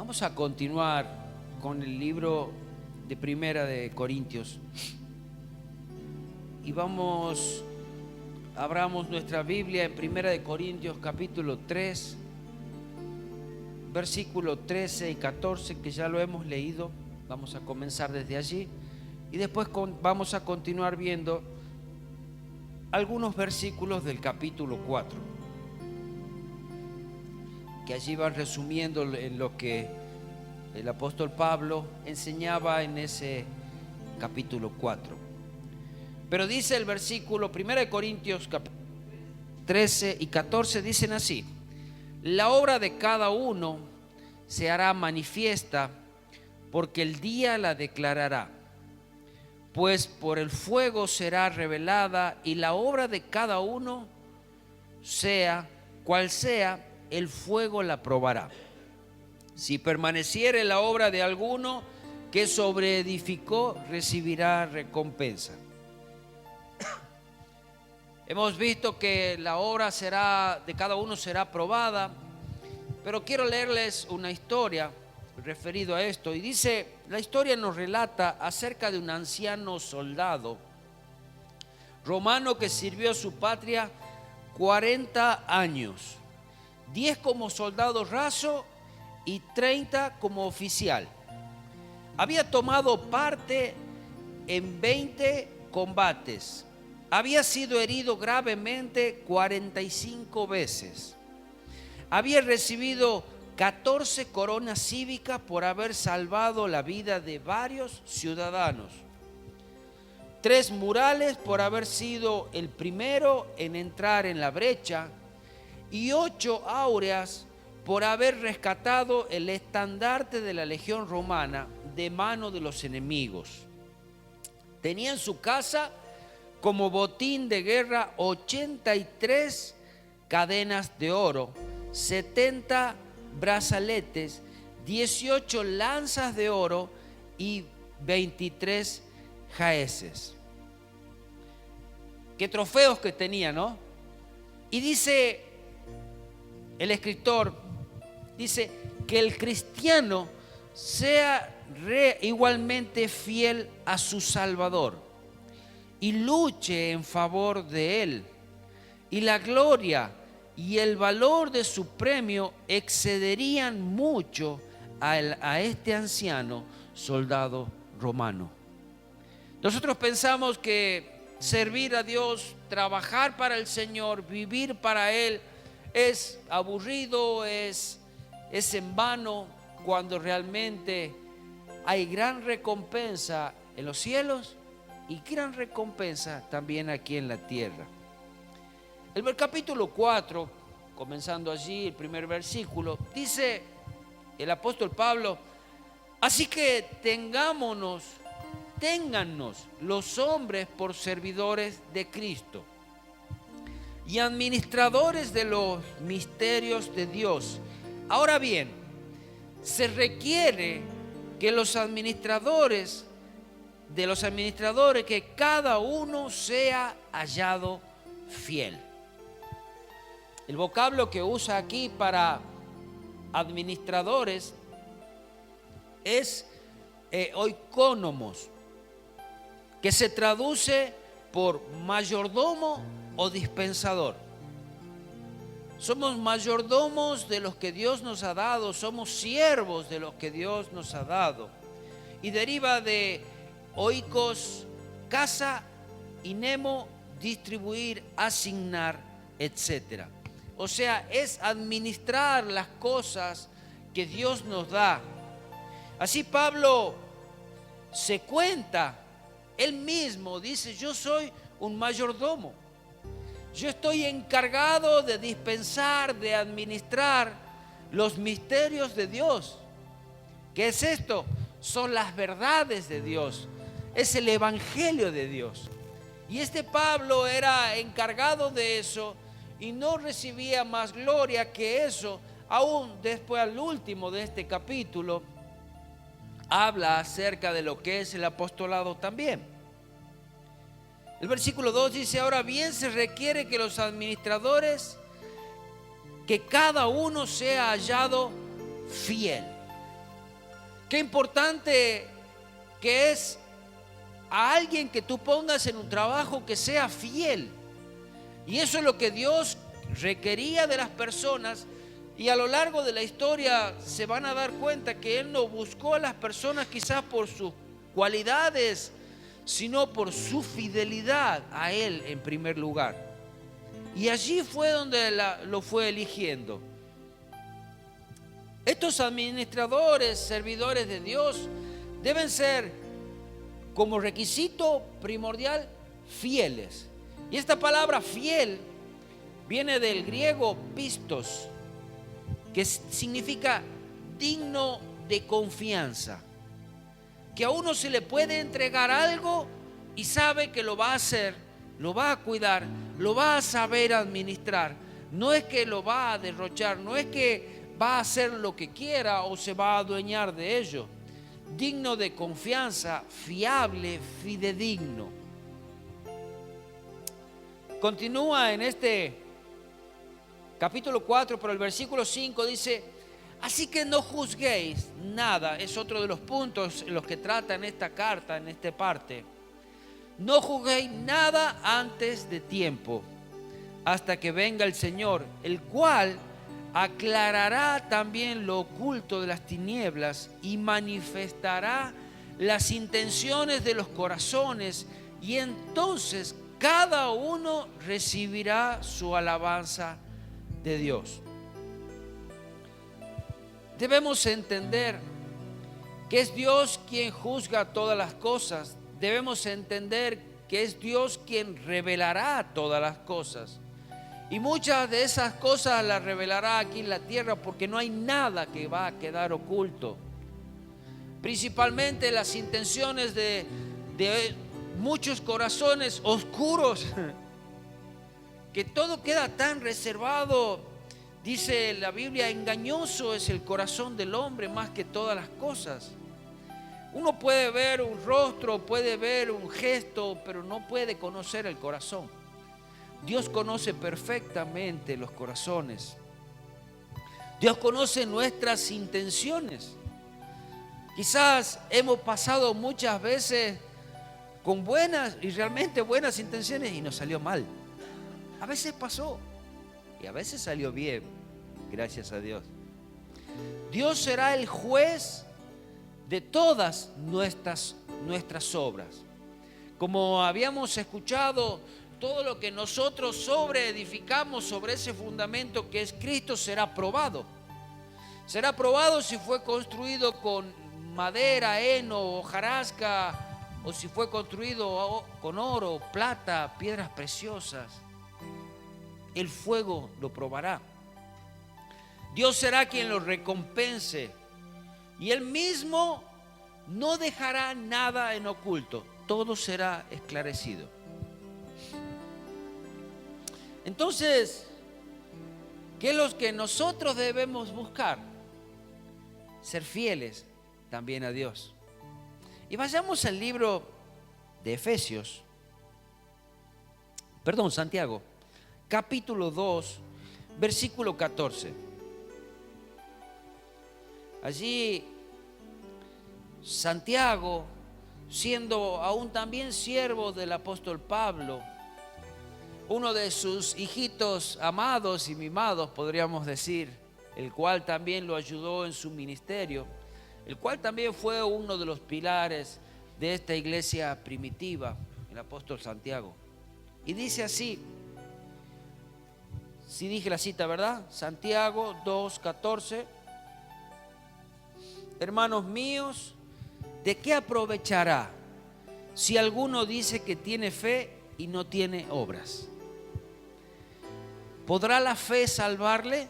Vamos a continuar con el libro de Primera de Corintios y abramos nuestra Biblia en Primera de Corintios capítulo 3, versículo 13 y 14, que ya lo hemos leído. Vamos a comenzar desde allí y después vamos a continuar viendo algunos versículos del capítulo 4, que allí van resumiendo en lo que el apóstol Pablo enseñaba en ese capítulo 4. Pero dice el versículo 1 Corintios 13 y 14, dicen así: la obra de cada uno se hará manifiesta, porque el día la declarará, pues por el fuego será revelada, y la obra de cada uno, sea cual sea, el fuego la probará. Si permaneciere la obra de alguno que sobreedificó, recibirá recompensa. Hemos visto que la obra de cada uno será probada, pero quiero leerles una historia referido a esto. Y dice, la historia nos relata acerca de un anciano soldado romano que sirvió a su patria 40 años, 10 como soldado raso y 30 como oficial. Había tomado parte en 20 combates. Había sido herido gravemente 45 veces. Había recibido 14 coronas cívicas por haber salvado la vida de varios ciudadanos. 3 murales por haber sido el primero en entrar en la brecha. Y 8 áureas por haber rescatado el estandarte de la legión romana de mano de los enemigos. Tenía en su casa como botín de guerra 83 cadenas de oro, 70 brazaletes, 18 lanzas de oro y 23 jaeces. Qué trofeos que tenía, ¿no? Y dice el escritor, dice que el cristiano sea igualmente fiel a su Salvador y luche en favor de él, y la gloria y el valor de su premio excederían mucho a este anciano soldado romano. Nosotros pensamos que servir a Dios, trabajar para el Señor, vivir para Él, es aburrido, es en vano, cuando realmente hay gran recompensa en los cielos y gran recompensa también aquí en la tierra. El capítulo 4, comenzando allí el primer versículo, dice el apóstol Pablo: así que téngannos los hombres por servidores de Cristo y administradores de los misterios de Dios. Ahora bien, se requiere que los administradores, que cada uno sea hallado fiel. El vocablo que usa aquí para administradores es oikónomos, que se traduce por mayordomo o dispensador. Somos mayordomos de los que Dios nos ha dado, somos siervos de los que Dios nos ha dado. Y deriva de oikos, casa, y nemo, distribuir, asignar, etc. O sea, es administrar las cosas que Dios nos da. Así Pablo se cuenta, él mismo dice: yo soy un mayordomo. Yo estoy encargado de dispensar, de administrar los misterios de Dios. ¿Qué es esto? Son las verdades de Dios. Es el evangelio de Dios. Y este Pablo era encargado de eso y no recibía más gloria que eso. Aún después, al último de este capítulo, habla acerca de lo que es el apostolado también. El versículo 2 dice: ahora bien, se requiere que los administradores, que cada uno sea hallado fiel. Qué importante que es a alguien que tú pongas en un trabajo que sea fiel. Y eso es lo que Dios requería de las personas. Y a lo largo de la historia se van a dar cuenta que Él no buscó a las personas quizás por sus cualidades, sino por su fidelidad a Él en primer lugar. Y allí fue donde lo fue eligiendo. Estos administradores, servidores de Dios, deben ser como requisito primordial fieles. Y esta palabra fiel viene del griego pistos, que significa digno de confianza. Que a uno se le puede entregar algo y sabe que lo va a hacer, lo va a cuidar, lo va a saber administrar. No es que lo va a derrochar, no es que va a hacer lo que quiera o se va a adueñar de ello. Digno de confianza, fiable, fidedigno. Continúa en este capítulo 4, pero el versículo 5 dice: así que no juzguéis nada. Es otro de los puntos en los que trata en esta carta, en esta parte. No juzguéis nada antes de tiempo, hasta que venga el Señor, el cual aclarará también lo oculto de las tinieblas y manifestará las intenciones de los corazones, y entonces cada uno recibirá su alabanza de Dios. Debemos entender que es Dios quien juzga todas las cosas. Debemos entender que es Dios quien revelará todas las cosas. Y muchas de esas cosas las revelará aquí en la tierra, porque no hay nada que va a quedar oculto. Principalmente las intenciones de muchos corazones oscuros, que todo queda tan reservado. Dice la Biblia: engañoso es el corazón del hombre más que todas las cosas. Uno puede ver un rostro, puede ver un gesto, pero no puede conocer el corazón. Dios conoce perfectamente los corazones. Dios conoce nuestras intenciones. Quizás hemos pasado muchas veces con buenas y realmente buenas intenciones y nos salió mal. A veces pasó y a veces salió bien, gracias a Dios. Dios será el juez de todas nuestras obras. Como habíamos escuchado, todo lo que nosotros sobreedificamos sobre ese fundamento que es Cristo será probado. Será probado si fue construido con madera, heno, hojarasca, o si fue construido con oro, plata, piedras preciosas. El fuego lo probará. Dios será quien lo recompense, y Él mismo no dejará nada en oculto. Todo será esclarecido. Entonces, ¿qué es lo que nosotros debemos buscar? Ser fieles también a Dios. Y vayamos al libro de Santiago, capítulo 2, versículo 14. Allí Santiago, siendo aún también siervo del apóstol Pablo, uno de sus hijitos amados y mimados, podríamos decir, el cual también lo ayudó en su ministerio, el cual también fue uno de los pilares de esta iglesia primitiva, el apóstol Santiago. Y dice así, si dije la cita, ¿verdad? Santiago 2:14. Hermanos míos, ¿de qué aprovechará si alguno dice que tiene fe y no tiene obras? ¿Podrá la fe salvarle?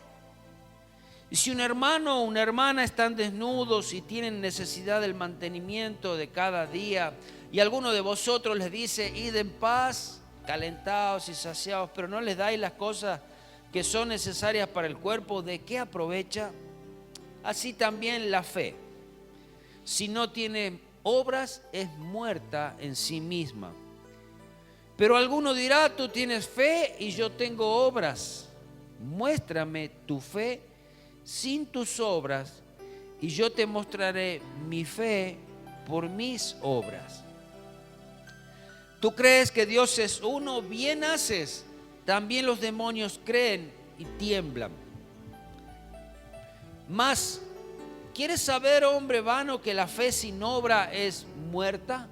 Y si un hermano o una hermana están desnudos y tienen necesidad del mantenimiento de cada día, y alguno de vosotros les dice: id en paz, calentados y saciados, pero no les dais las cosas que son necesarias para el cuerpo, ¿de qué aprovecha? Así también la fe, si no tiene obras, es muerta en sí misma. Pero alguno dirá: tú tienes fe y yo tengo obras. Muéstrame tu fe sin tus obras y yo te mostraré mi fe por mis obras. ¿Tú crees que Dios es uno? Bien haces. También los demonios creen y tiemblan. Mas, ¿quieres saber, hombre vano, que la fe sin obra es muerta?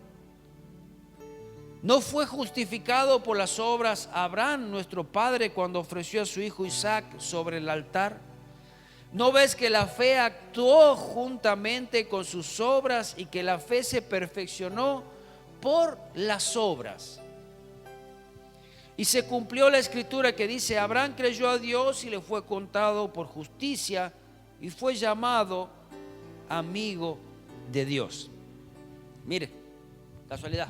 ¿No fue justificado por las obras Abraham, nuestro padre, cuando ofreció a su hijo Isaac sobre el altar? ¿No ves que la fe actuó juntamente con sus obras y que la fe se perfeccionó por las obras? Y se cumplió la escritura que dice: Abraham creyó a Dios y le fue contado por justicia y fue llamado amigo de Dios. Mire, casualidad,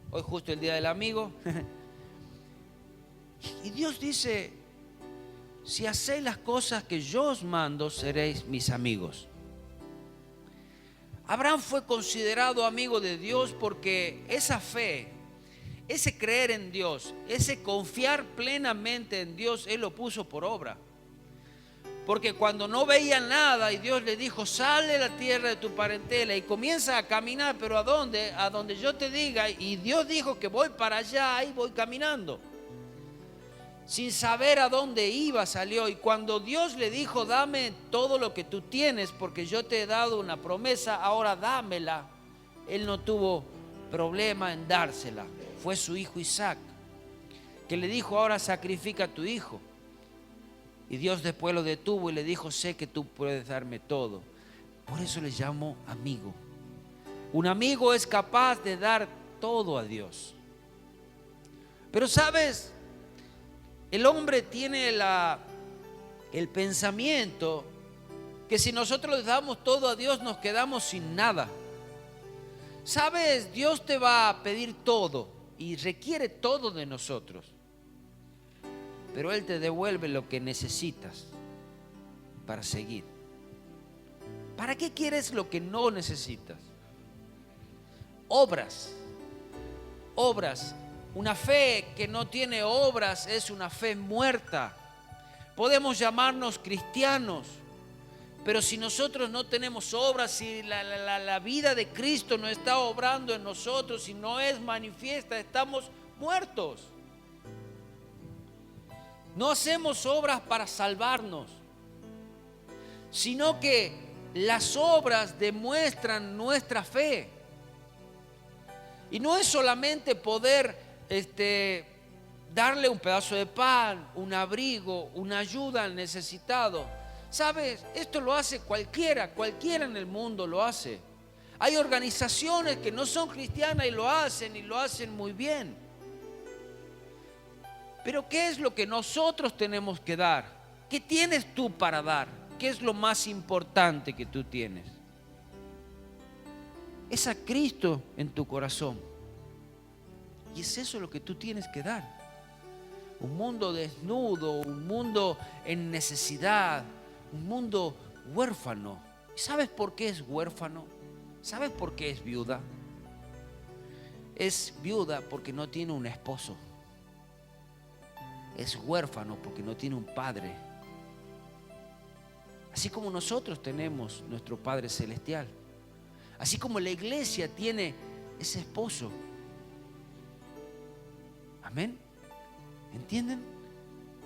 hoy justo el día del amigo. Y Dios dice: si hacéis las cosas que yo os mando, seréis mis amigos. Abraham fue considerado amigo de Dios porque esa fe, ese creer en Dios, ese confiar plenamente en Dios, él lo puso por obra. Porque cuando no veía nada y Dios le dijo: sal de la tierra de tu parentela y comienza a caminar, pero ¿a dónde? A donde yo te diga. Y Dios dijo que voy para allá, y voy caminando. Sin saber a dónde iba, salió. Y cuando Dios le dijo: dame todo lo que tú tienes, porque yo te he dado una promesa, ahora dámela, él no tuvo problema en dársela. Fue su hijo Isaac, que le dijo: ahora sacrifica a tu hijo. Y Dios después lo detuvo y le dijo: sé que tú puedes darme todo. Por eso le llamo amigo. Un amigo es capaz de dar todo a Dios. Pero sabes, el hombre tiene el pensamiento que si nosotros le damos todo a Dios nos quedamos sin nada. Sabes, Dios te va a pedir todo y requiere todo de nosotros. Pero Él te devuelve lo que necesitas para seguir. ¿Para qué quieres lo que no necesitas? Obras. Obras. Una fe que no tiene obras es una fe muerta. Podemos llamarnos cristianos, pero si nosotros no tenemos obras, si la vida de Cristo no está obrando en nosotros, si no es manifiesta, estamos muertos. No hacemos obras para salvarnos, sino que las obras demuestran nuestra fe. Y no es solamente poder darle un pedazo de pan, un abrigo, una ayuda al necesitado. ¿Sabes? Esto lo hace cualquiera en el mundo lo hace. Hay organizaciones que no son cristianas y lo hacen muy bien. Pero ¿qué es lo que nosotros tenemos que dar? ¿Qué tienes tú para dar? ¿Qué es lo más importante que tú tienes? Es a Cristo en tu corazón. Y es eso lo que tú tienes que dar. Un mundo desnudo, un mundo en necesidad, un mundo huérfano. ¿Y sabes por qué es huérfano? ¿Sabes por qué es viuda? Es viuda porque no tiene un esposo. Es huérfano porque no tiene un padre. Así como nosotros tenemos nuestro Padre Celestial. Así como la iglesia tiene ese esposo. Amén. ¿Entienden?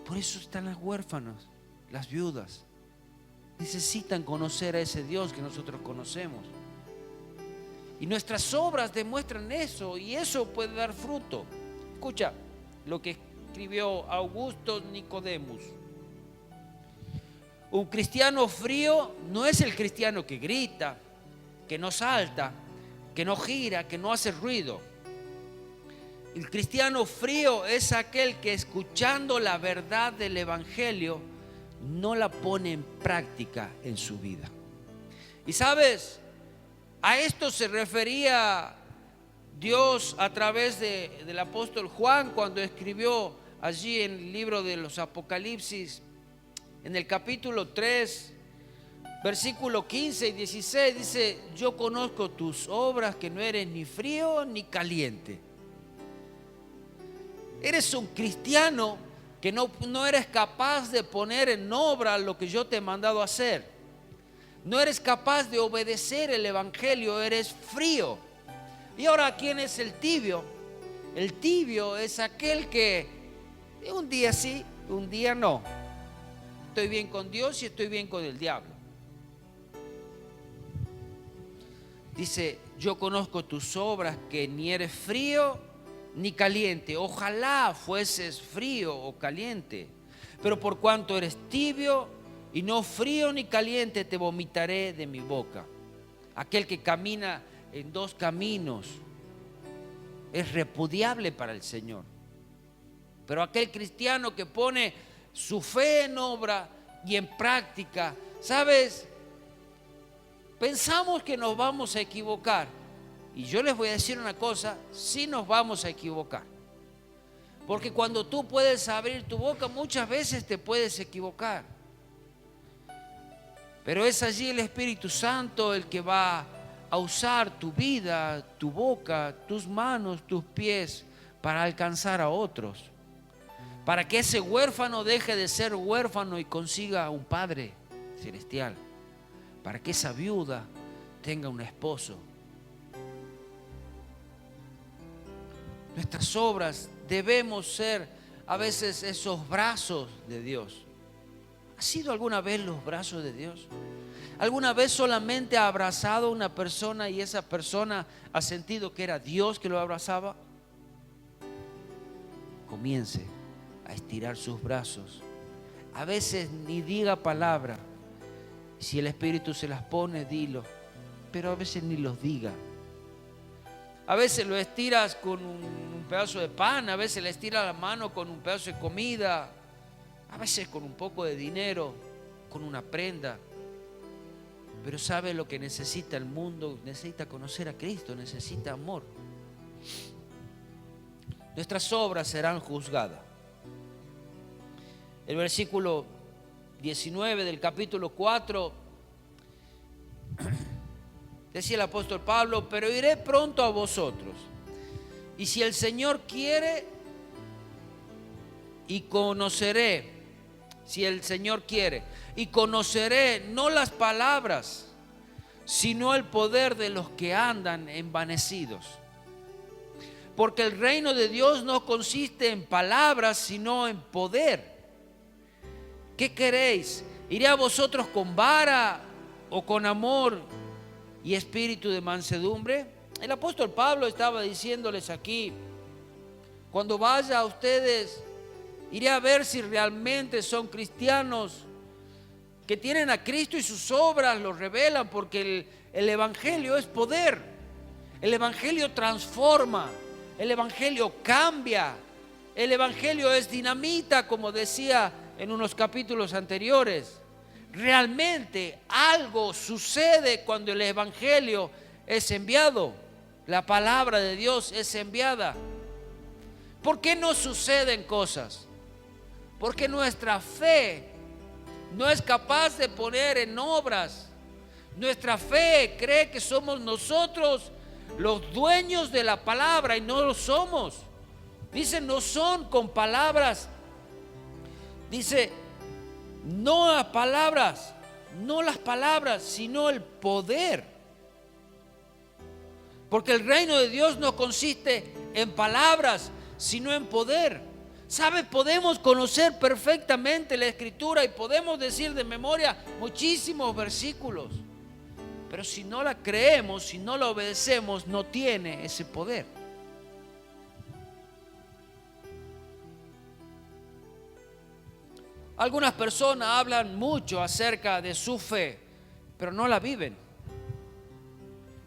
Por eso están las huérfanas, las viudas. Necesitan conocer a ese Dios que nosotros conocemos. Y nuestras obras demuestran eso, y eso puede dar fruto. Escucha lo que escribió Augusto Nicodemus. Un cristiano frío no es el cristiano que grita, que no salta, que no gira, que no hace ruido. El cristiano frío es aquel que, escuchando la verdad del evangelio, no la pone en práctica en su vida. Y sabes, a esto se refería Dios a través del apóstol Juan cuando escribió allí en el libro de los Apocalipsis, en el capítulo 3, versículo 15 y 16, dice: yo conozco tus obras, que no eres ni frío ni caliente. Eres un cristiano que no eres capaz de poner en obra lo que yo te he mandado hacer. No eres capaz de obedecer el evangelio, eres frío. Y ahora, ¿quién es el tibio? El tibio es aquel que un día sí, un día no. Estoy bien con Dios y estoy bien con el diablo. Dice, yo conozco tus obras, que ni eres frío ni caliente. Ojalá fueses frío o caliente. Pero por cuanto eres tibio y no frío ni caliente, te vomitaré de mi boca. Aquel que camina en dos caminos es repudiable para el Señor. Pero aquel cristiano que pone su fe en obra y en práctica, ¿sabes? Pensamos que nos vamos a equivocar. Y yo les voy a decir una cosa, sí nos vamos a equivocar. Porque cuando tú puedes abrir tu boca, muchas veces te puedes equivocar. Pero es allí el Espíritu Santo el que va a usar tu vida, tu boca, tus manos, tus pies para alcanzar a otros. Para que ese huérfano deje de ser huérfano y consiga un Padre celestial. Para que esa viuda tenga un esposo. Nuestras obras debemos ser a veces esos brazos de Dios. ¿Has sido alguna vez los brazos de Dios? ¿Alguna vez solamente ha abrazado a una persona y esa persona ha sentido que era Dios que lo abrazaba? Comience a estirar sus brazos. A veces ni diga palabra. Si el Espíritu se las pone, dilo. Pero a veces ni los diga. A veces lo estiras con un pedazo de pan. A veces le estiras la mano con un pedazo de comida. A veces con un poco de dinero, con una prenda. Pero ¿sabe lo que necesita el mundo? Necesita conocer a Cristo, necesita amor. Nuestras obras serán juzgadas. El versículo 19 del capítulo 4, decía el apóstol Pablo, pero iré pronto a vosotros. Y si el Señor quiere, y conoceré, si el Señor quiere, y conoceré no las palabras, sino el poder de los que andan envanecidos. Porque el reino de Dios no consiste en palabras, sino en poder. ¿Qué queréis? ¿Iré a vosotros con vara o con amor y espíritu de mansedumbre? El apóstol Pablo estaba diciéndoles aquí, cuando vaya a ustedes, iré a ver si realmente son cristianos que tienen a Cristo y sus obras lo revelan, porque el Evangelio es poder. El Evangelio transforma, el Evangelio cambia, el Evangelio es dinamita, como decía en unos capítulos anteriores. Realmente algo sucede cuando el Evangelio es enviado, la palabra de Dios es enviada. ¿Por qué no suceden cosas? Porque nuestra fe no es capaz de poner en obras. Nuestra fe cree que somos nosotros los dueños de la palabra y no lo somos. Dice, no son con palabras. Dice, no las palabras, sino el poder. Porque el reino de Dios no consiste en palabras, sino en poder. ¿Sabe? Podemos conocer perfectamente la Escritura y podemos decir de memoria muchísimos versículos. Pero si no la creemos, si no la obedecemos, no tiene ese poder. Algunas personas hablan mucho acerca de su fe, pero no la viven.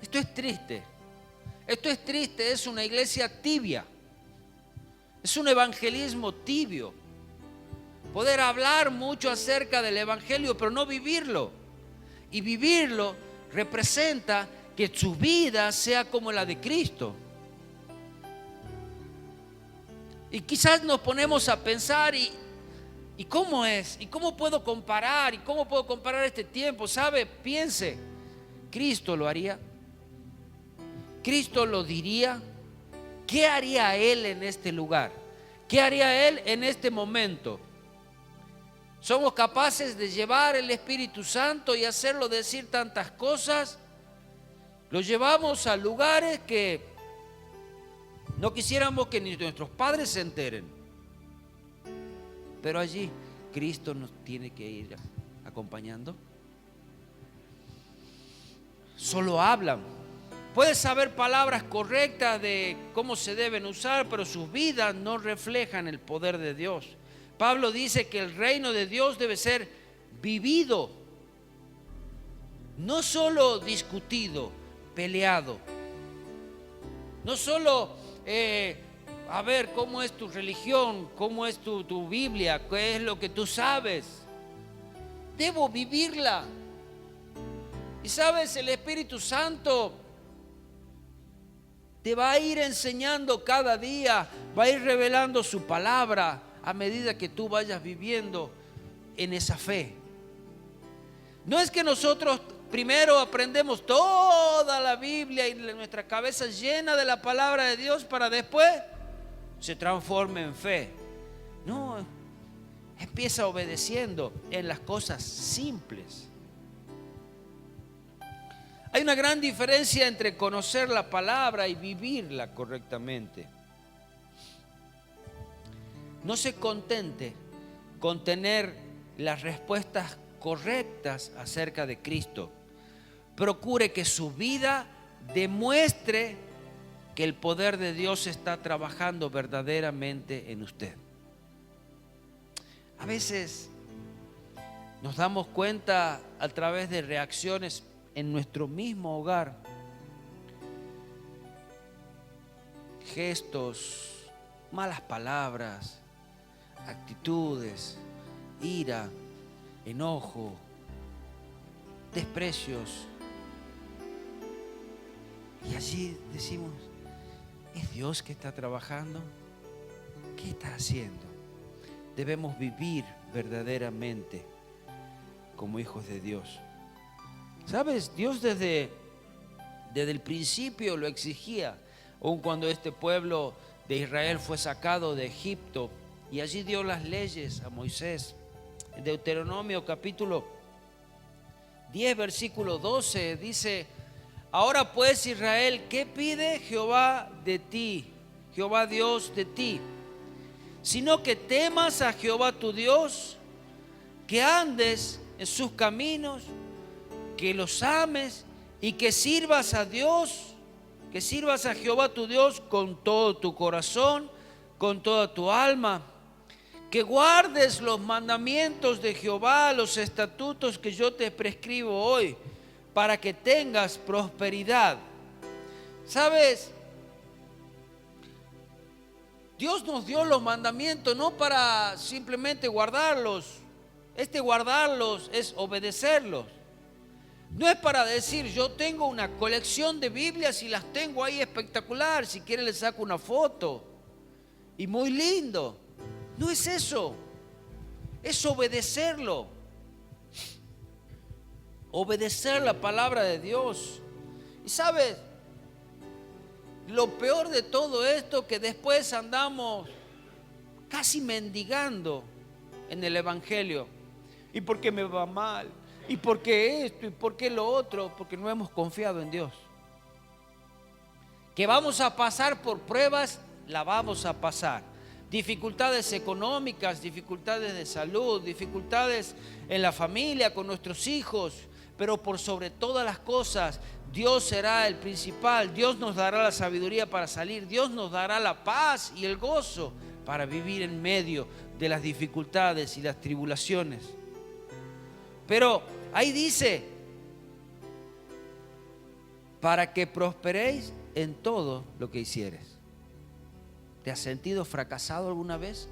Esto es triste. Esto es triste, es una iglesia tibia. Es un evangelismo tibio. Poder hablar mucho acerca del evangelio, pero no vivirlo. Y vivirlo representa que su vida sea como la de Cristo. Y quizás nos ponemos a pensar ¿y cómo es? ¿Y cómo puedo comparar? ¿Y cómo puedo comparar este tiempo? ¿Sabe? Piense, ¿Cristo lo haría? ¿Cristo lo diría? ¿Qué haría Él en este lugar? ¿Qué haría Él en este momento? Somos capaces de llevar el Espíritu Santo y hacerlo decir tantas cosas. Lo llevamos a lugares que no quisiéramos que ni nuestros padres se enteren. Pero allí Cristo nos tiene que ir acompañando. Solo hablan. Puedes saber palabras correctas de cómo se deben usar, pero sus vidas no reflejan el poder de Dios. Pablo dice que el reino de Dios debe ser vivido, no solo discutido, peleado. No solo a ver cómo es tu religión, cómo es tu Biblia, qué es lo que tú sabes. Debo vivirla. Y sabes, el Espíritu Santo te va a ir enseñando cada día, va a ir revelando su palabra a medida que tú vayas viviendo en esa fe. No es que nosotros primero aprendemos toda la Biblia y nuestra cabeza llena de la palabra de Dios para después se transforme en fe. No, empieza obedeciendo en las cosas simples. Hay una gran diferencia entre conocer la palabra y vivirla correctamente. No se contente con tener las respuestas correctas acerca de Cristo. Procure que su vida demuestre que el poder de Dios está trabajando verdaderamente en usted. A veces nos damos cuenta a través de reacciones en nuestro mismo hogar, gestos, malas palabras, actitudes, ira, enojo, desprecios. Y allí decimos, ¿es Dios que está trabajando? ¿Qué está haciendo? Debemos vivir verdaderamente como hijos de Dios. ¿Sabes? Dios desde el principio lo exigía, aun cuando este pueblo de Israel fue sacado de Egipto y allí dio las leyes a Moisés. En Deuteronomio capítulo 10, versículo 12 dice: ahora pues, Israel, ¿qué pide Jehová de ti, Jehová Dios de ti? Sino que temas a Jehová tu Dios, que andes en sus caminos, que los ames y que sirvas a Dios, que sirvas a Jehová tu Dios con todo tu corazón, con toda tu alma, que guardes los mandamientos de Jehová, los estatutos que yo te prescribo hoy, para que tengas prosperidad. ¿Sabes? Dios nos dio los mandamientos no para simplemente guardarlos. Guardarlos es obedecerlos. No es para decir, yo tengo una colección de Biblias y las tengo ahí espectacular, si quiere le saco una foto y muy lindo. No es eso, es obedecerlo. Obedecer la palabra de Dios. Y sabes, lo peor de todo esto, que después andamos casi mendigando en el Evangelio. ¿Y por qué me va mal? ¿Y por qué esto? ¿Y por qué lo otro? Porque no hemos confiado en Dios. Que vamos a pasar por pruebas, la vamos a pasar. Dificultades económicas, dificultades de salud, dificultades en la familia, con nuestros hijos. Pero por sobre todas las cosas, Dios será el principal. Dios nos dará la sabiduría para salir. Dios nos dará la paz y el gozo para vivir en medio de las dificultades y las tribulaciones. Pero ahí dice, para que prosperéis en todo lo que hicieres. ¿Te has sentido fracasado alguna vez?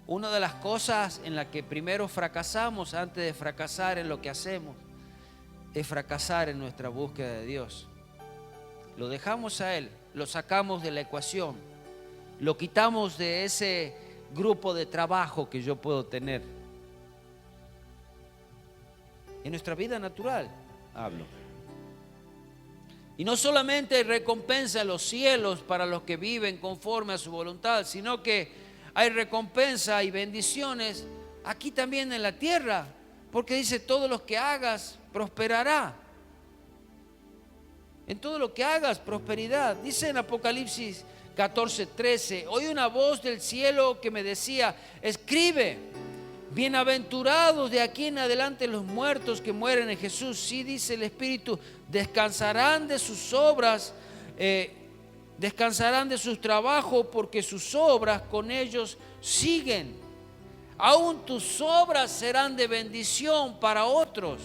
Una de las cosas en las que primero fracasamos antes de fracasar en lo que hacemos es fracasar en nuestra búsqueda de Dios. Lo dejamos a Él, lo sacamos de la ecuación, lo quitamos de ese grupo de trabajo que yo puedo tener. En nuestra vida natural hablo. Y no solamente hay recompensa en los cielos para los que viven conforme a su voluntad, sino que hay recompensa y bendiciones aquí también en la tierra, porque dice, todo lo que hagas prosperará. En todo lo que hagas, prosperidad. Dice en Apocalipsis 14:13, oí una voz del cielo que me decía, escribe, bienaventurados de aquí en adelante los muertos que mueren en Jesús. Sí, dice el Espíritu, descansarán de sus obras, descansarán de sus trabajos, porque sus obras con ellos siguen. Aún tus obras serán de bendición para otros,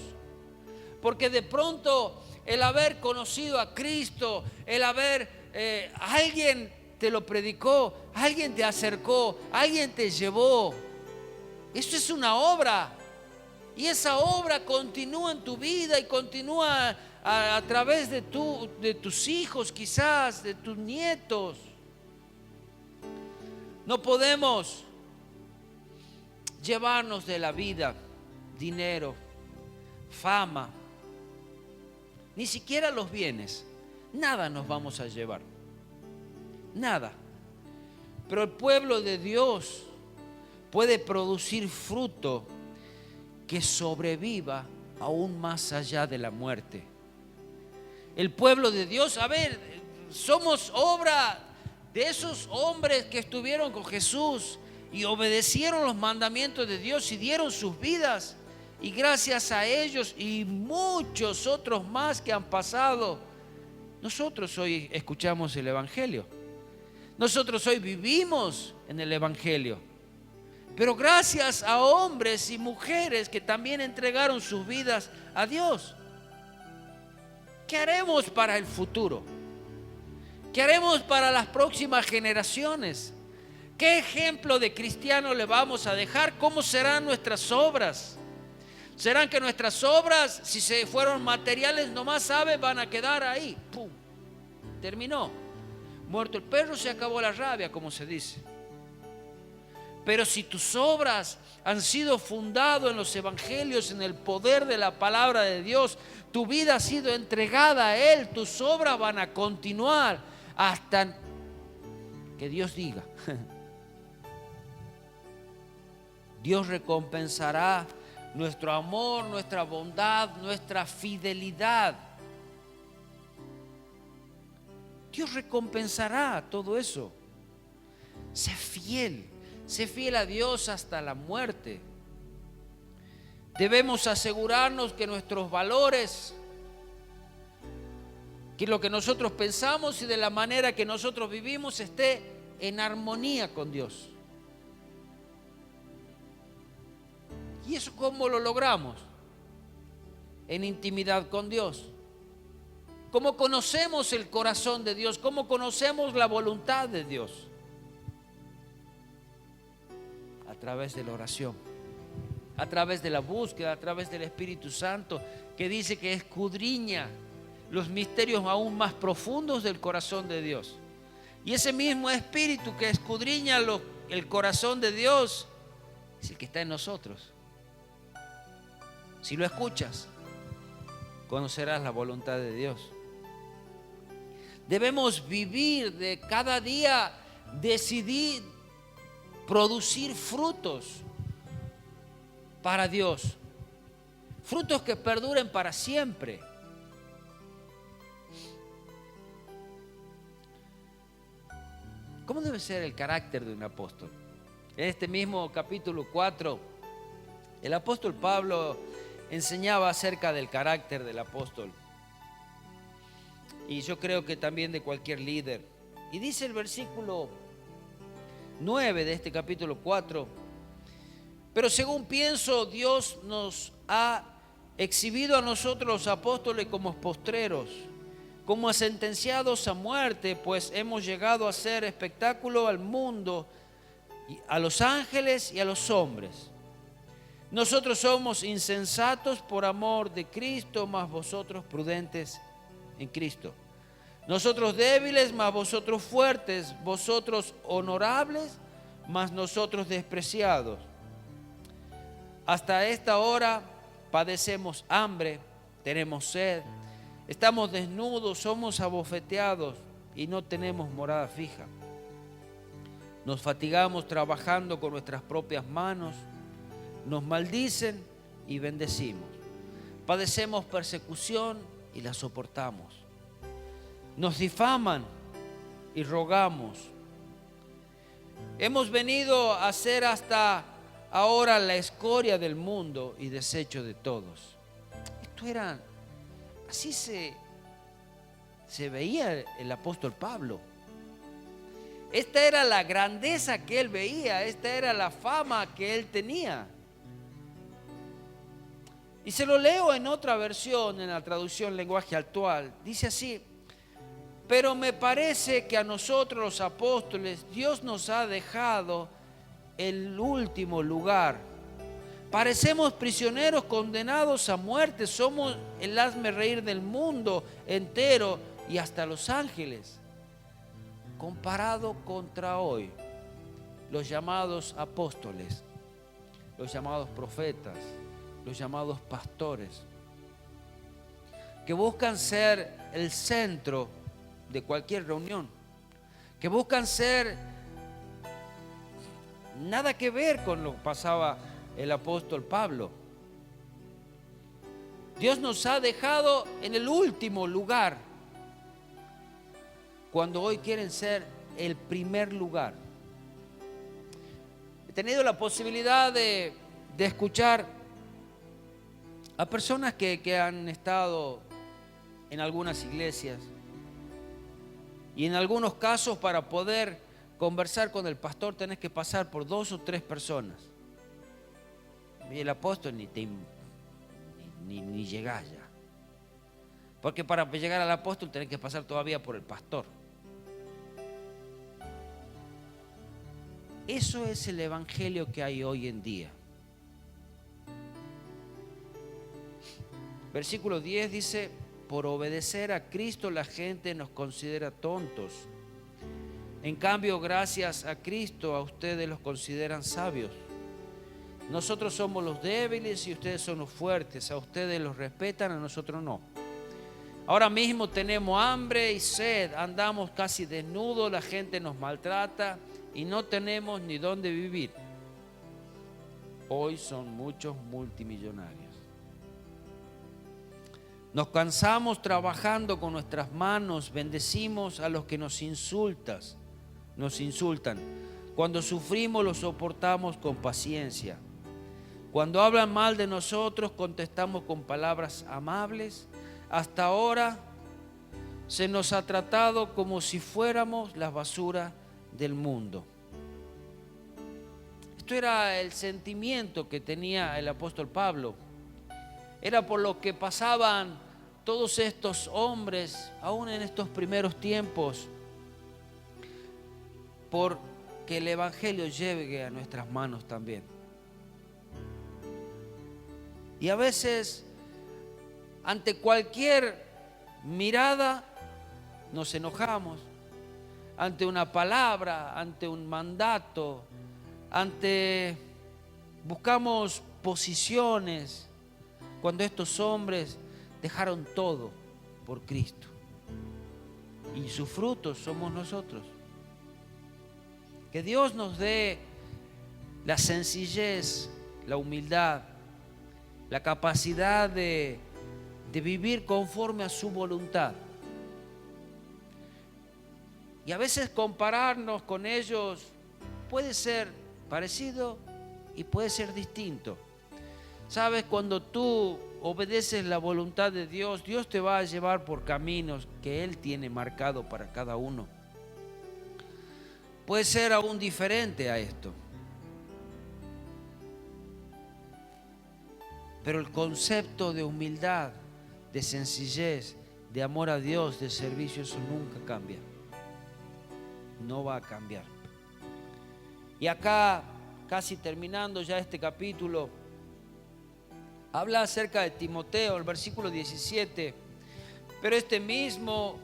porque de pronto el haber conocido a Cristo, el haber, alguien te lo predicó, alguien te acercó, alguien te llevó. Eso es una obra, y esa obra continúa en tu vida y continúa a través de tus hijos, quizás de tus nietos. No podemos llevarnos de la vida dinero, fama, ni siquiera los bienes. Nada nos vamos a llevar, nada. Pero el pueblo de Dios puede producir fruto que sobreviva aún más allá de la muerte. El pueblo de Dios, a ver, somos obra de esos hombres que estuvieron con Jesús y obedecieron los mandamientos de Dios y dieron sus vidas. Y gracias a ellos y muchos otros más que han pasado, nosotros hoy escuchamos el Evangelio. Nosotros hoy vivimos en el Evangelio. Pero gracias a hombres y mujeres que también entregaron sus vidas a Dios. ¿Qué haremos para el futuro? ¿Qué haremos para las próximas generaciones? ¿Qué ejemplo de cristiano le vamos a dejar? ¿Cómo serán nuestras obras? ¿Serán que nuestras obras, si se fueron materiales, nomás van a quedar ahí? ¡Pum! Terminó. Muerto el perro, se acabó la rabia, como se dice. Pero si tus obras han sido fundadas en los evangelios, en el poder de la palabra de Dios, tu vida ha sido entregada a Él, tus obras van a continuar hasta que Dios diga. Dios recompensará nuestro amor, nuestra bondad, nuestra fidelidad. Dios recompensará todo eso. Sé fiel a Dios hasta la muerte. Debemos asegurarnos que nuestros valores, que lo que nosotros pensamos y de la manera que nosotros vivimos esté en armonía con Dios. ¿Y eso cómo lo logramos? En intimidad con Dios. ¿Cómo conocemos el corazón de Dios? ¿Cómo conocemos la voluntad de Dios? A través de la oración, a través de la búsqueda, a través del Espíritu Santo, que dice que escudriña los misterios aún más profundos del corazón de Dios. Y ese mismo Espíritu que escudriña el corazón de Dios es el que está en nosotros. Si lo escuchas, conocerás la voluntad de Dios. Debemos vivir de cada día, decidir producir frutos para Dios, frutos que perduren para siempre. ¿Cómo debe ser el carácter de un apóstol? En este mismo capítulo 4, el apóstol Pablo enseñaba acerca del carácter del apóstol. Y yo creo que también de cualquier líder. Y dice el versículo 9 de este capítulo 4: pero según pienso, Dios nos ha exhibido a nosotros los apóstoles como postreros, como a sentenciados a muerte, pues hemos llegado a ser espectáculo al mundo, a los ángeles y a los hombres. Nosotros somos insensatos por amor de Cristo, mas vosotros prudentes en Cristo. Nosotros débiles, mas vosotros fuertes. Vosotros honorables, mas nosotros despreciados. Hasta esta hora padecemos hambre, tenemos sed, estamos desnudos, somos abofeteados y no tenemos morada fija. Nos fatigamos trabajando con nuestras propias manos, nos maldicen y bendecimos. Padecemos persecución y la soportamos. Nos difaman y rogamos. Hemos venido a ser hasta ahora la escoria del mundo y desecho de todos. Esto era, así se veía el apóstol Pablo. Esta era la grandeza que él veía, esta era la fama que él tenía. Y se lo leo en otra versión, en la traducción lenguaje actual. Dice así: pero me parece que a nosotros los apóstoles Dios nos ha dejado el último lugar. Parecemos prisioneros condenados a muerte, somos el hazmerreír del mundo entero y hasta los ángeles. Comparado contra hoy, los llamados apóstoles, los llamados profetas, los llamados pastores, que buscan ser el centro de cualquier reunión, que buscan ser nada que ver con lo que pasaba el apóstol Pablo. Dios nos ha dejado en el último lugar, cuando hoy quieren ser el primer lugar. He tenido la posibilidad de escuchar a personas que han estado en algunas iglesias, y en algunos casos para poder conversar con el pastor tenés que pasar por 2 o 3 personas. Y el apóstol ni llegás ya. Porque para llegar al apóstol tenés que pasar todavía por el pastor. Eso es el evangelio que hay hoy en día. Versículo 10 dice: por obedecer a Cristo la gente nos considera tontos. En cambio, gracias a Cristo a ustedes los consideran sabios. Nosotros somos los débiles y ustedes son los fuertes. A ustedes los respetan, a nosotros no. Ahora mismo tenemos hambre y sed, andamos casi desnudos, la gente nos maltrata y no tenemos ni dónde vivir. Hoy son muchos multimillonarios. Nos cansamos trabajando con nuestras manos, bendecimos a los que nos insultan. Cuando sufrimos lo soportamos con paciencia. Cuando hablan mal de nosotros contestamos con palabras amables. Hasta ahora se nos ha tratado como si fuéramos la basura del mundo. Esto era el sentimiento que tenía el apóstol Pablo. Era por lo que pasaban todos estos hombres, aún en estos primeros tiempos, por que el evangelio llegue a nuestras manos también. Y a veces, ante cualquier mirada, nos enojamos. Ante una palabra, ante un mandato, buscamos posiciones, cuando estos hombres dejaron todo por Cristo. Y sus frutos somos nosotros. Que Dios nos dé la sencillez, la humildad, la capacidad de vivir conforme a su voluntad. Y a veces compararnos con ellos puede ser parecido y puede ser distinto. Sabes, cuando tú obedeces la voluntad de Dios, Dios te va a llevar por caminos que Él tiene marcado para cada uno. Puede ser aún diferente a esto. Pero el concepto de humildad, de sencillez, de amor a Dios, de servicio, eso nunca cambia. No va a cambiar. Y acá, casi terminando ya este capítulo, habla acerca de Timoteo, el versículo 17. Pero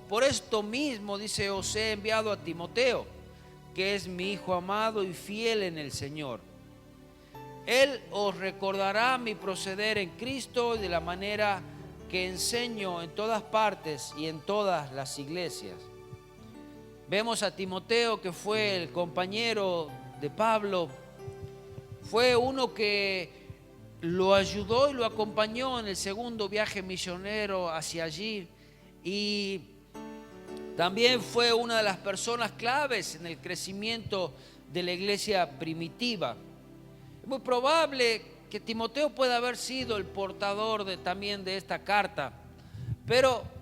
por esto mismo, dice, os he enviado a Timoteo, que es mi hijo amado y fiel en el Señor. Él os recordará mi proceder en Cristo y de la manera que enseño en todas partes y en todas las iglesias. Vemos a Timoteo, que fue el compañero de Pablo, fue uno que lo ayudó y lo acompañó en el segundo viaje misionero hacia allí, y también fue una de las personas claves en el crecimiento de la iglesia primitiva. Es muy probable que Timoteo pueda haber sido el portador también de esta carta, pero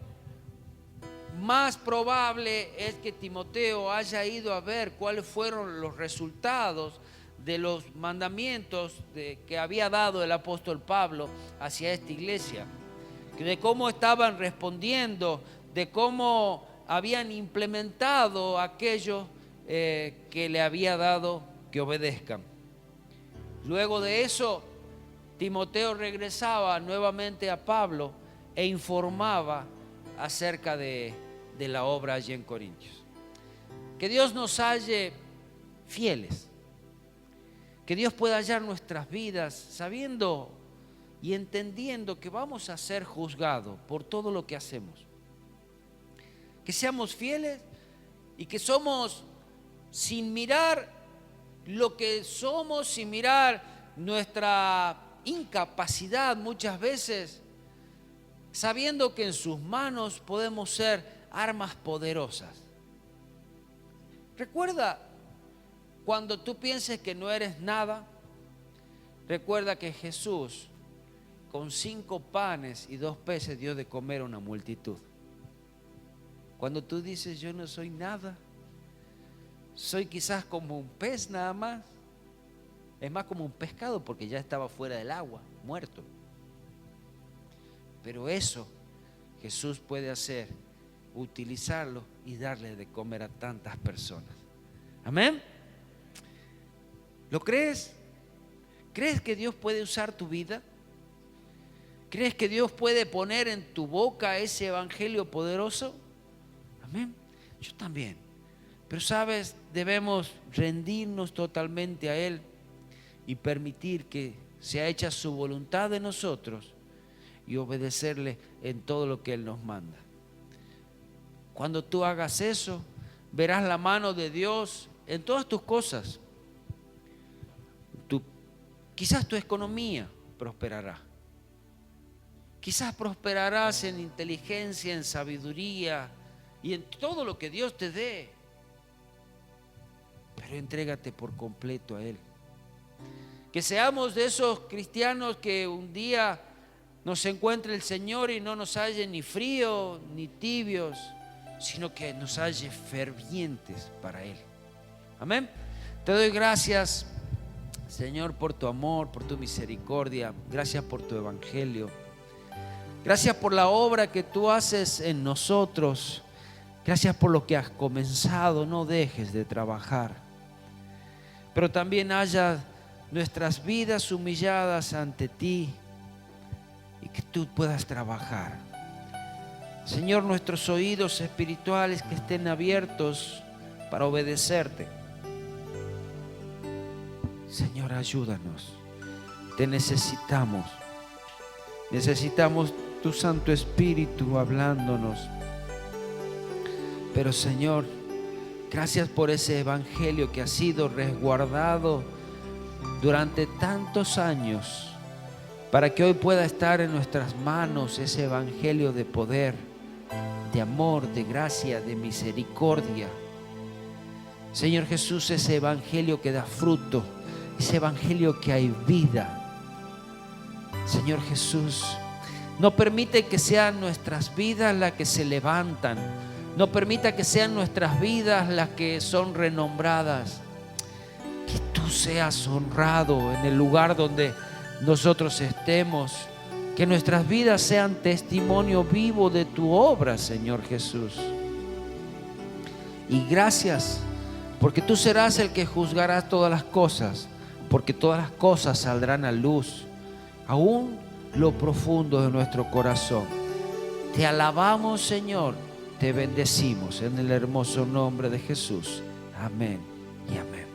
más probable es que Timoteo haya ido a ver cuáles fueron los resultados de los mandamientos que había dado el apóstol Pablo hacia esta iglesia, de cómo estaban respondiendo, de cómo habían implementado aquello que le había dado que obedezcan. Luego de eso, Timoteo regresaba nuevamente a Pablo e informaba acerca de la obra allí en Corintios. Que Dios nos halle fieles, que Dios pueda hallar nuestras vidas sabiendo y entendiendo que vamos a ser juzgados por todo lo que hacemos. Que seamos fieles y que somos, sin mirar lo que somos, sin mirar nuestra incapacidad muchas veces, sabiendo que en sus manos podemos ser armas poderosas. Recuerda, cuando tú pienses que no eres nada, recuerda que Jesús con 5 panes y 2 peces dio de comer a una multitud. Cuando tú dices yo no soy nada, soy quizás como un pez nada más, es más como un pescado porque ya estaba fuera del agua, muerto. Pero eso Jesús puede hacer, utilizarlo y darle de comer a tantas personas. Amén. ¿Lo crees? ¿Crees que Dios puede usar tu vida? ¿Crees que Dios puede poner en tu boca ese evangelio poderoso? Amén. Yo también. Pero sabes, debemos rendirnos totalmente a Él y permitir que sea hecha su voluntad de nosotros y obedecerle en todo lo que Él nos manda. Cuando tú hagas eso, verás la mano de Dios en todas tus cosas. Quizás tu economía prosperará. Quizás prosperarás en inteligencia, en sabiduría y en todo lo que Dios te dé. Pero entrégate por completo a Él. Que seamos de esos cristianos que un día nos encuentre el Señor y no nos halle ni frío ni tibios, sino que nos halle fervientes para Él. Amén. Te doy gracias, Señor, por tu amor, por tu misericordia. Gracias por tu evangelio. Gracias por la obra que tú haces en nosotros. Gracias por lo que has comenzado. No dejes de trabajar. Pero también haya nuestras vidas humilladas ante ti y que tú puedas trabajar. Señor, nuestros oídos espirituales que estén abiertos para obedecerte. Señor, ayúdanos. Te necesitamos. Necesitamos tu Santo Espíritu hablándonos. Pero Señor, gracias por ese evangelio que ha sido resguardado durante tantos años, para que hoy pueda estar en nuestras manos ese evangelio de poder, de amor, de gracia, de misericordia. Señor Jesús, ese evangelio que da fruto, ese evangelio que hay vida. Señor Jesús, no permite que sean nuestras vidas las que se levantan. No permita que sean nuestras vidas las que son renombradas. Que tú seas honrado en el lugar donde nosotros estemos. Que nuestras vidas sean testimonio vivo de tu obra, Señor Jesús. Y gracias, porque tú serás el que juzgarás todas las cosas, porque todas las cosas saldrán a luz, aún lo profundo de nuestro corazón. Te alabamos, Señor, te bendecimos en el hermoso nombre de Jesús. Amén y amén.